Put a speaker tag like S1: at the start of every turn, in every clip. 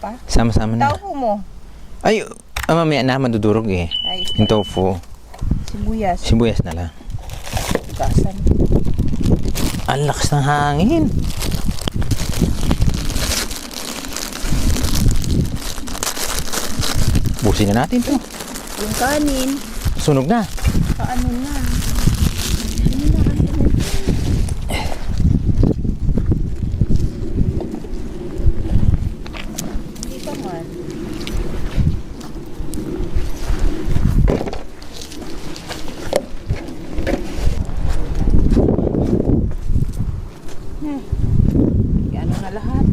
S1: Pa?
S2: Sama-sama na.
S1: Tofu mo.
S2: Ay, mamaya na madudurog eh.
S1: Ay,
S2: Yung tofu.
S1: sibuyas.
S2: Sibuyas na lang.
S1: Gasan.
S2: Ang lakas ng hangin. Busin na natin to.
S1: Yung kanin.
S2: Sunog na.
S1: Paano na? Hindi pa man. Ano na lahat?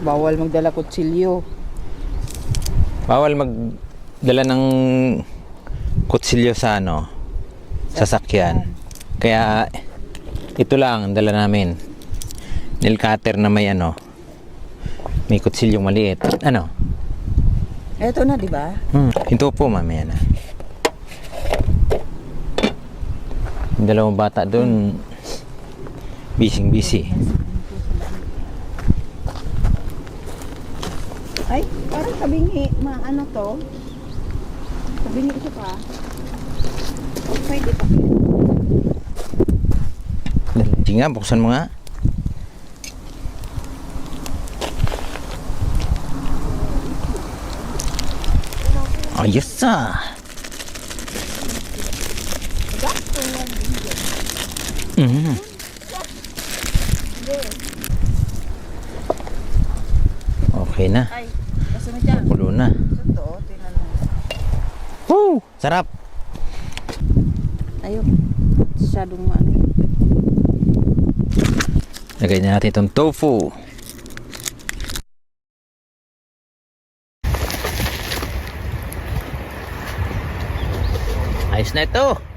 S1: Bawal magdala kutsilyo.
S2: Bawal magdala ng kutsilyo sa sasakyan. Kaya ito lang ang dala namin. Nail cutter na may may kutsilyong maliit.
S1: Eto na, di ba?
S2: Ito po mamaya na. Yung dalawang bata doon busy.
S1: Ay, parang kabingi. Ano to? Kabingi siya pa. Pwede pa.
S2: Dali nga, buksan mo nga. Ayos ah. Okay na.
S1: Ay, kasunod dyan.
S2: Pulo na.
S1: Ito, tinan mo.
S2: Woo! Sarap.
S1: Ayok. Masyadong maano yun.
S2: Lagay na natin itong tofu. Ayos na ito.